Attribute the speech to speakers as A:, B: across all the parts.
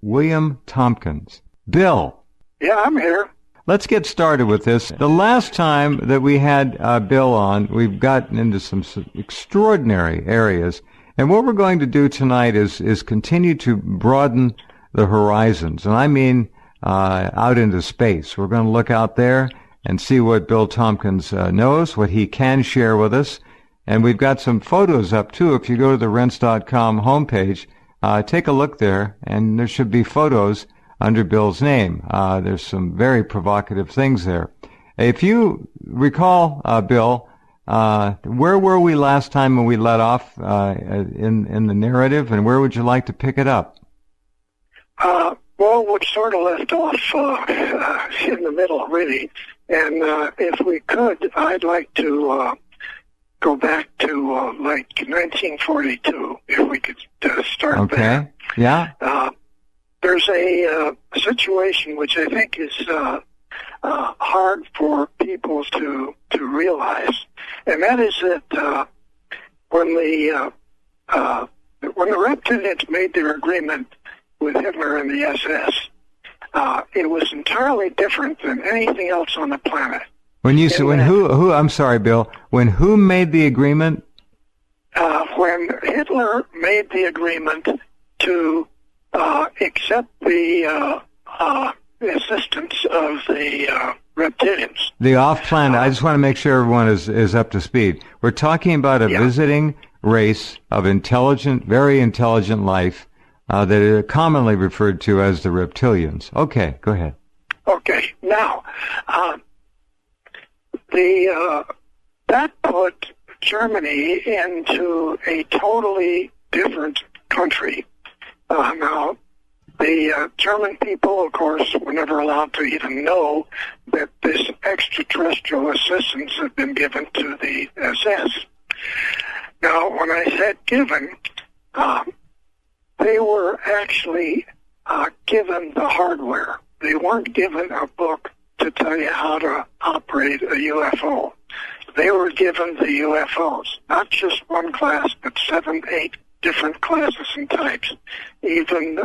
A: William Tompkins. Bill.
B: Yeah, I'm here.
A: Let's get started with this. The last time that we had Bill on, we've gotten into some extraordinary areas. And what we're going to do tonight is continue to broaden the horizons. And I mean out into space. We're going to look out there and see what Bill Tompkins knows, what he can share with us. And we've got some photos up, too. If you go to the Rense.com homepage, take a look there, and there should be photos under Bill's name. There's some very provocative things there. If you recall, Bill, where were we last time when we let off in the narrative, and where would you like to pick it up?
B: Well, we sort of left off in the middle, really. And if we could, I'd like to go back to like 1942, if we could start there.
A: Okay. Yeah.
B: There's a situation which I think is hard for people to realize, and that is that when the reptilians made their agreement with Hitler and the SS, it was entirely different than anything else on the planet.
A: When you say who? I'm sorry, Bill. When who made the agreement?
B: When Hitler made the agreement to accept the assistance of the reptilians. The
A: off-planet. I just want to make sure everyone is up to speed. We're talking about a visiting race of intelligent, very intelligent life that are commonly referred to as the reptilians. Okay, go ahead.
B: Okay, now that put Germany into a totally different country. Now, the German people, of course, were never allowed to even know that this extraterrestrial assistance had been given to the SS. Now, when I said given, they were actually given the hardware. They weren't given a book to tell you how to operate a UFO. They were given the UFOs, not just one class, but 7, 8 different classes and types, even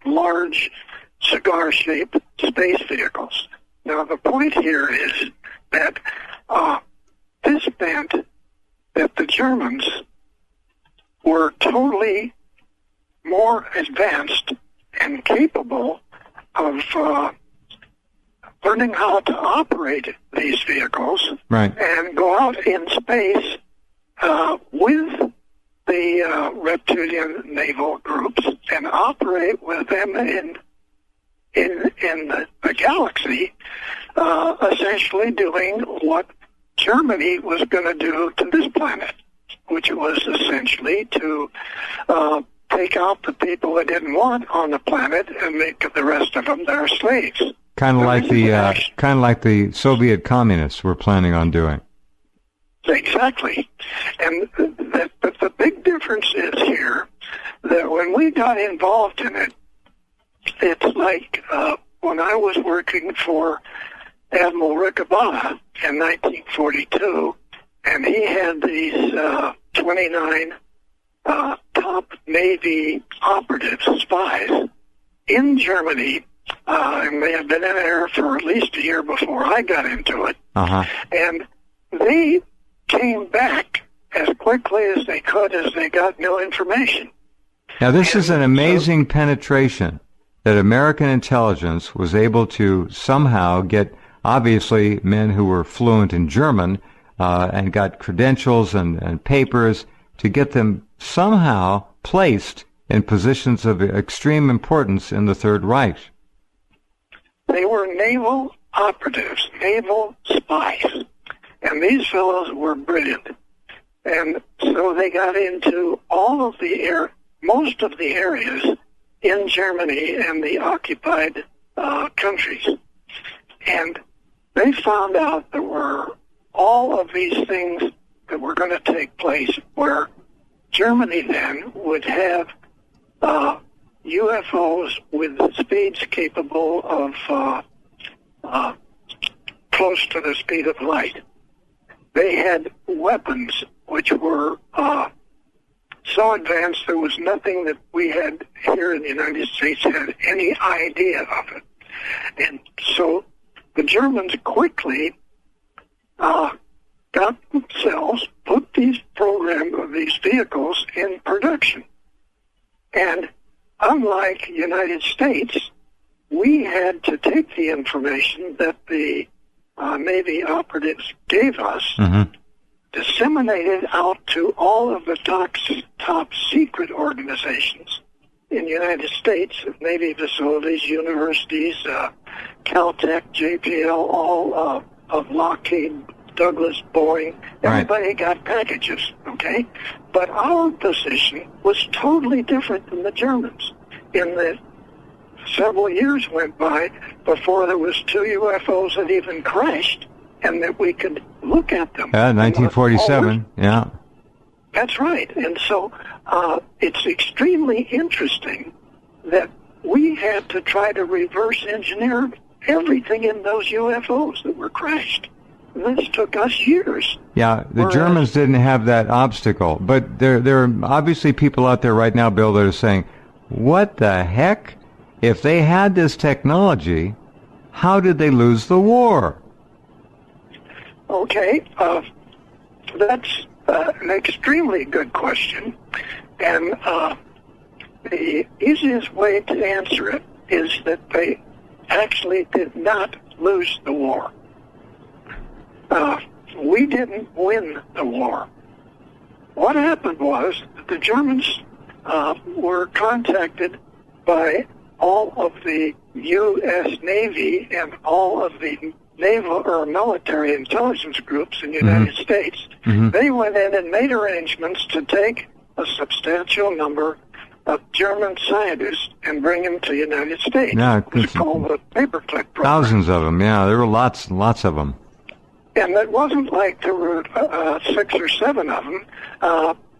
B: large cigar-shaped space vehicles. Now, the point here is that this meant that the Germans were totally more advanced and capable of learning how to operate these vehicles,
A: right,
B: and go out in space with the reptilian naval groups and operate with them in the galaxy, essentially doing what Germany was going to do to this planet, which was essentially to take out the people they didn't want on the planet and make the rest of them their slaves.
A: Kind of like the Soviet communists were planning on doing.
B: Exactly. And but the big difference is here that when we got involved in it, it's like when I was working for Admiral Ricabana in 1942, and he had these 29 top Navy operatives, spies, in Germany, and they had been in there for at least a year before I got into it.
A: Uh-huh.
B: And they came back as quickly as they could as they got new information.
A: Now, this is an amazing penetration that American intelligence was able to somehow get, obviously, men who were fluent in German and got credentials and papers to get them somehow placed in positions of extreme importance in the Third Reich.
B: They were naval operatives, naval spies, and these fellows were brilliant. And so they got into all of most of the areas in Germany and the occupied countries. And they found out there were all of these things that were going to take place where Germany then would have UFOs with speeds capable of close to the speed of light. They had weapons which were so advanced there was nothing that we had here in the United States had any idea of it. And so the Germans quickly got themselves, put these vehicles in production. And unlike the United States, we had to take the information that the Navy operatives gave us, disseminate it out to all of the top secret organizations in the United States, Navy facilities, universities, Caltech, JPL, all of Lockheed, Douglas, Boeing. Everybody got packages, okay? But our position was totally different than the Germans in that several years went by before there was 2 UFOs that even crashed and that we could look at them.
A: 1947, yeah.
B: That's right. And so it's extremely interesting that we had to try to reverse engineer everything in those UFOs that were crashed. And this took us years.
A: Yeah, the Germans didn't have that obstacle. But there are obviously people out there right now, Bill, that are saying, what the heck? If they had this technology, how did they lose the war?
B: Okay, that's an extremely good question. And the easiest way to answer it is that they actually did not lose the war. We didn't win the war. What happened was that the Germans were contacted by all of the U.S. Navy and all of the naval or military intelligence groups in the United States. They went in and made arrangements to take a substantial number of German scientists and bring them to the United States.
A: Yeah,
B: it's called the paperclip program.
A: Thousands of them, yeah. There were lots of them.
B: And it wasn't like there were 6 or 7 of them.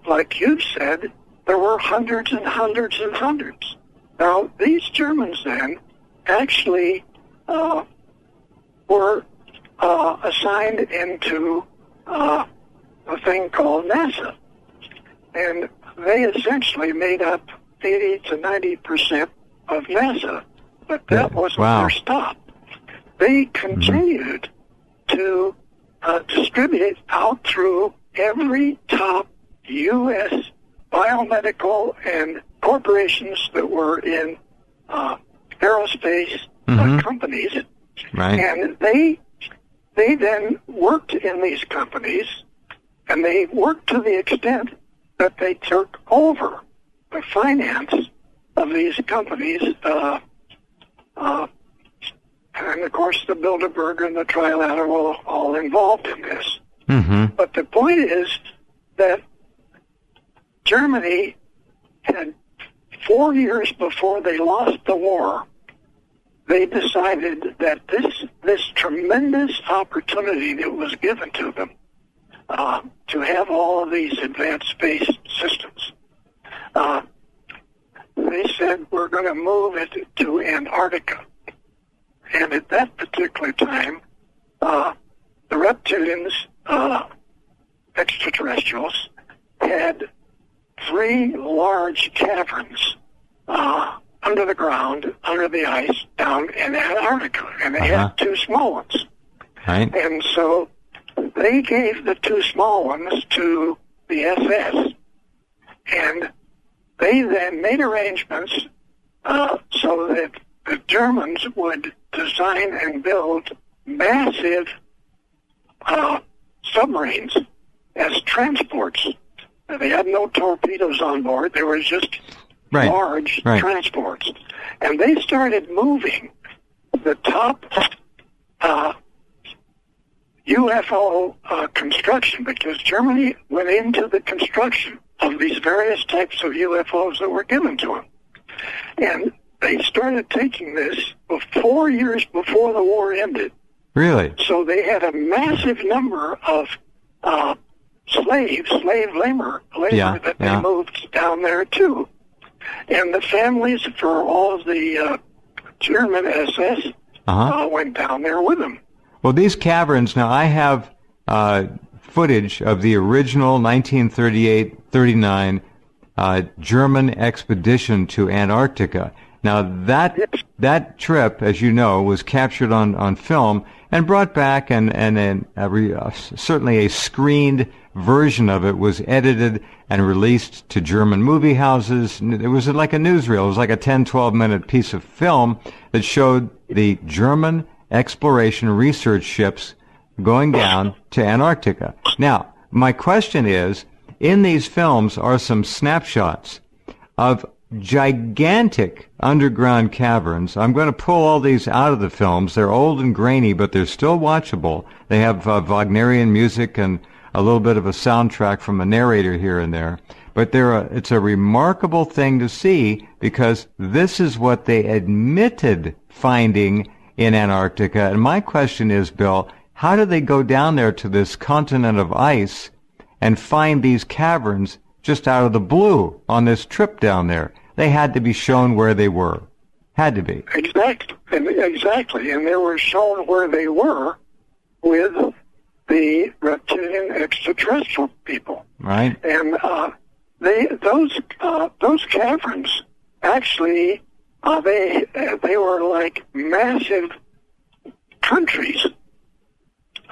B: Like you said, there were hundreds and hundreds and hundreds. Now, these Germans then actually were assigned into a thing called NASA. And they essentially made up 80 to 90% of NASA. But that wasn't their stop. They continued to distribute out through every top U.S. biomedical and corporations that were in aerospace companies.
A: Right.
B: And they then worked in these companies, and they worked to the extent that they took over the finance of these companies, and of course the Bilderberg and the Trilateral were all involved in this. But the point is that Germany had 4 years before they lost the war, they decided that this tremendous opportunity that was given to them to have all of these advanced space systems, they said, we're going to move it to Antarctica. And at that particular time, the reptilians, extraterrestrials, had 3 large caverns under the ground, under the ice, down in Antarctica. And they had 2 small ones.
A: Right.
B: And so they gave the 2 small ones to the SS. And they then made arrangements so that the Germans would design and build massive submarines as transports. They had no torpedoes on board. They were just large transports. And they started moving the top UFO construction, because Germany went into the construction of these various types of UFOs that were given to them. And they started taking this 4 years before the war ended.
A: Really?
B: So they had a massive number of slave labor that they moved down there too. And the families for all of the German SS went down there with them.
A: Well, these caverns, now I have footage of the original 1938-39 German expedition to Antarctica. Now, that trip, as you know, was captured on film and brought back, and certainly a screened version of it was edited and released to German movie houses. It was like a newsreel. It was like a 10, 12-minute piece of film that showed the German exploration research ships going down to Antarctica. Now, my question is, in these films are some snapshots of gigantic underground caverns. I'm going to pull all these out of the films. They're old and grainy, but they're still watchable. They have Wagnerian music and a little bit of a soundtrack from a narrator here and there. But it's a remarkable thing to see, because this is what they admitted finding in Antarctica. And my question is, Bill, how did they go down there to this continent of ice and find these caverns just out of the blue on this trip down there? They had to be shown where they were. Had to be.
B: Exactly. And they were shown where they were with the reptilian extraterrestrial people.
A: Right.
B: And those caverns, actually, they were like massive countries.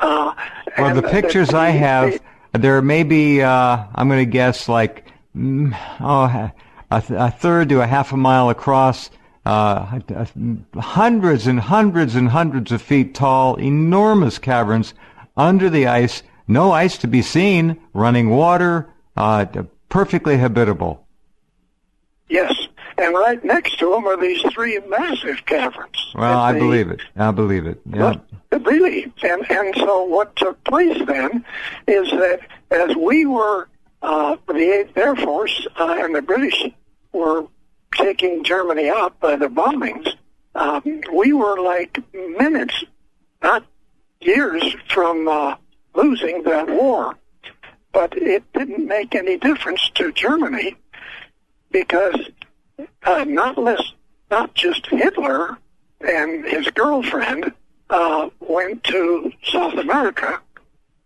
A: Well, the pictures I have, there may be, I'm going to guess, like a third to a half a mile across, hundreds and hundreds and hundreds of feet tall, enormous caverns under the ice, no ice to be seen, running water, perfectly habitable.
B: Yes, and right next to them are these three massive caverns.
A: Well, I believe it. Yeah.
B: Really, and so what took place then is that as we were, the 8th Air Force and the British were taking Germany out by the bombings, we were like minutes, not years, from losing that war. But it didn't make any difference to Germany, because not just Hitler and his girlfriend went to South America,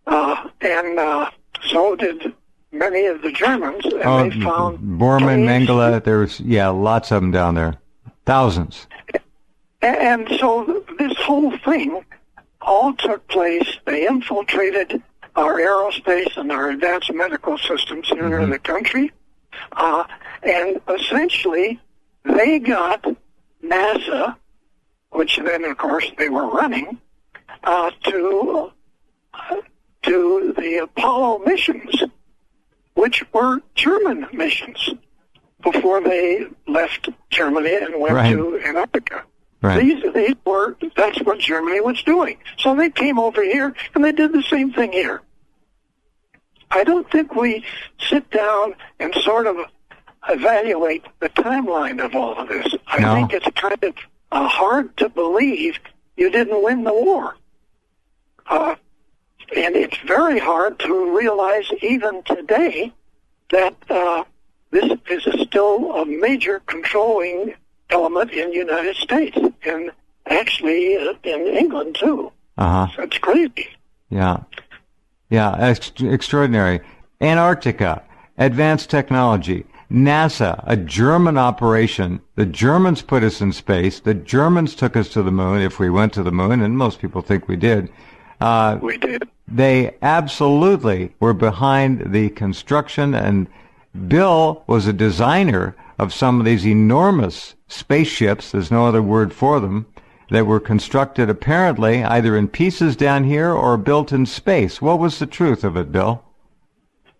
B: and so did many of the Germans, and they found
A: Bormann, Mengele. There's lots of them down there, thousands.
B: And so this whole thing all took place. They infiltrated our aerospace and our advanced medical systems here in the country, and essentially they got NASA, which then of course they were running, to the Apollo missions, which were German missions, before they left Germany and went to Antarctica. Right. That's what Germany was doing. So they came over here and they did the same thing here. I don't think we sit down and sort of evaluate the timeline of all of this. I think it's kind of hard to believe you didn't win the war. And it's very hard to realize even today that this is still a major controlling element in the United States, and actually in England too. So it's crazy.
A: Yeah, extraordinary. Antarctica, advanced technology. NASA, a German operation. The Germans put us in space. The Germans took us to the moon, if we went to the moon, and most people think we did.
B: We did.
A: They absolutely were behind the construction, and Bill was a designer of some of these enormous spaceships, there's no other word for them, that were constructed apparently either in pieces down here or built in space. What was the truth of it, Bill?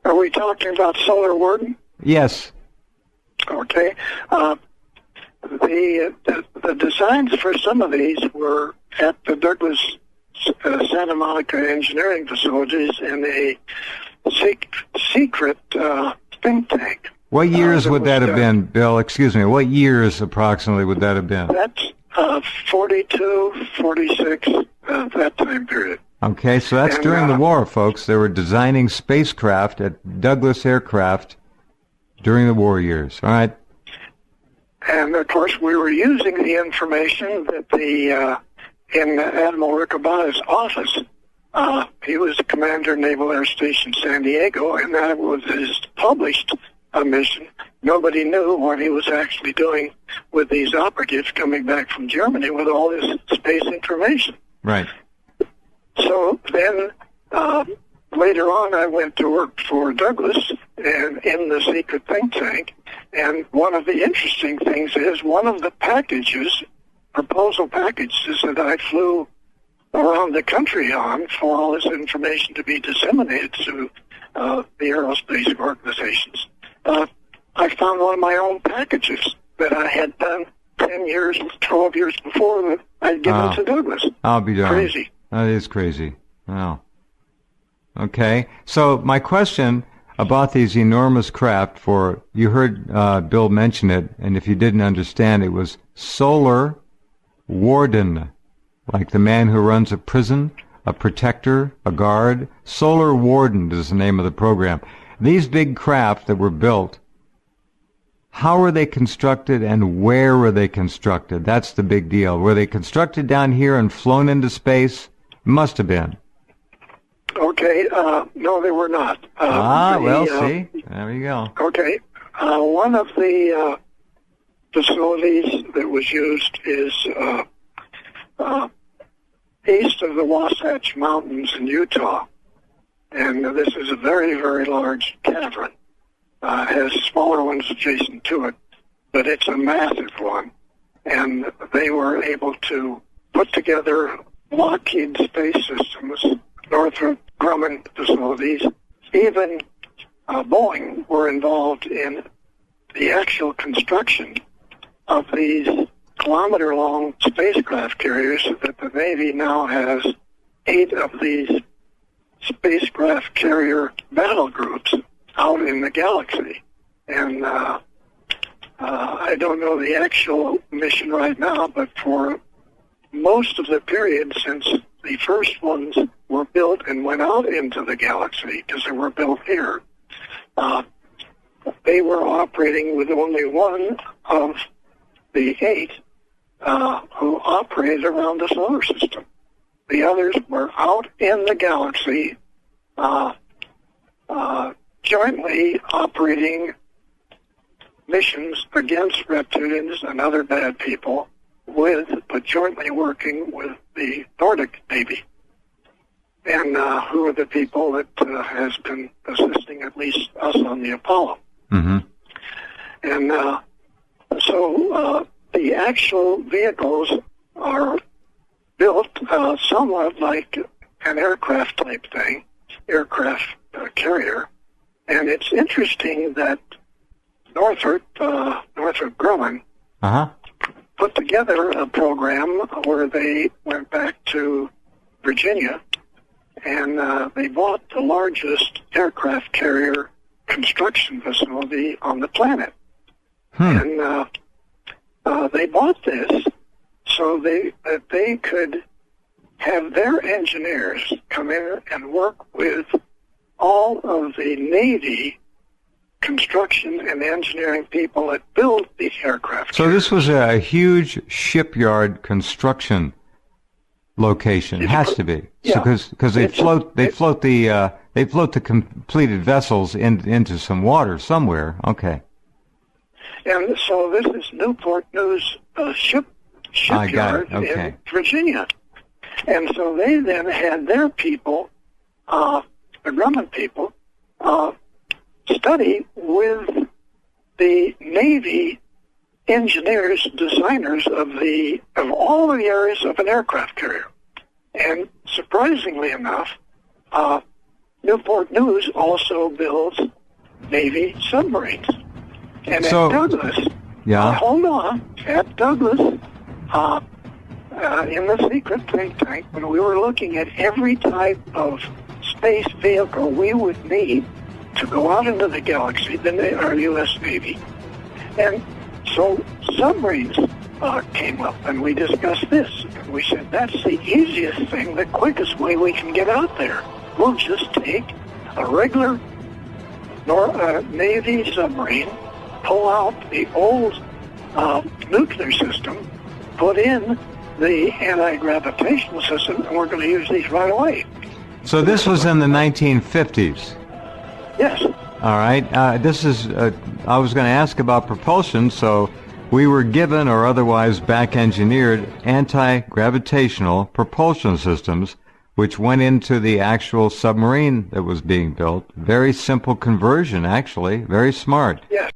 B: Are we talking about Solar Warden?
A: Yes.
B: Okay. The designs for some of these were at the Douglas Santa Monica engineering facilities in a secret think tank.
A: What years would that have been, Bill? Excuse me. What years approximately would that have been?
B: That's 42, 46, that time period.
A: Okay, so that's during the war, folks. They were designing spacecraft at Douglas Aircraft during the war years. All right.
B: And, of course, we were using the information that in Admiral Ricobata's office, he was the commander of Naval Air Station San Diego, and that was published mission. Nobody knew what he was actually doing with these operatives coming back from Germany with all this space information.
A: Right.
B: So then, later on, I went to work for Douglas and in the secret think tank. And one of the interesting things is one of the proposal packages that I flew around the country on for all this information to be disseminated to the aerospace organizations. I found one of my own packages that I had done 10 years, 12 years before that I'd given to Douglas.
A: I'll be darned.
B: Crazy.
A: That is crazy. Wow. Okay. So my question about these enormous craft you heard Bill mention it, and if you didn't understand, it was Solar Warden, like the man who runs a prison, a protector, a guard. Solar Warden is the name of the program. These big craft that were built, how were they constructed and where were they constructed? That's the big deal. Were they constructed down here and flown into space? Must have been.
B: Okay, no, they were not.
A: See, there you go.
B: Okay, one of the facilities that was used is east of the Wasatch Mountains in Utah, and this is a very, very large cavern. Has smaller ones adjacent to it, but it's a massive one, and they were able to put together Lockheed Space Systems, Northrop Grumman facilities, even Boeing were involved in the actual construction of these kilometer-long spacecraft carriers that the Navy now has 8 of these spacecraft carrier battle groups out in the galaxy. And I don't know the actual mission right now, but for most of the period since the first ones were built and went out into the galaxy, because they were built here, they were operating with only one of the 8 who operated around the solar system. The others were out in the galaxy, jointly operating missions against reptilians and other bad people, but jointly working with the Nordic Navy, and who are the people that has been assisting at least us on the Apollo.
A: Mm-hmm.
B: And so the actual vehicles are built somewhat like an aircraft type thing, aircraft carrier. And it's interesting that Northrop Grumman put together a program where they went back to Virginia and they bought the largest aircraft carrier construction facility on the planet. And they bought this so that they could have their engineers come in and work with all of the Navy construction and engineering people that build these aircraft.
A: So this was a huge shipyard construction location. It has to be.
B: Yeah.
A: Because they float the completed vessels into some water somewhere. Okay.
B: And so this is Newport News shipyard in Virginia. And so they then had their people, the Grumman people, study with the Navy engineers, designers of all the areas of an aircraft carrier. And surprisingly enough, Newport News also builds Navy submarines. And at Douglas, hold on, at Douglas, in the secret think tank, when we were looking at every type of space vehicle we would need to go out into the galaxy, our U.S. Navy. And so submarines came up, and we discussed this. And we said, that's the easiest thing, the quickest way we can get out there. We'll just take a regular Navy submarine, pull out the old nuclear system, put in the anti-gravitational system, and we're going to use these right away.
A: So this was in the 1950s?
B: Yes.
A: All right. This is, I was going to ask about propulsion, so we were given or otherwise back-engineered anti-gravitational propulsion systems, which went into the actual submarine that was being built. Very simple conversion, actually. Very smart.
B: Yes.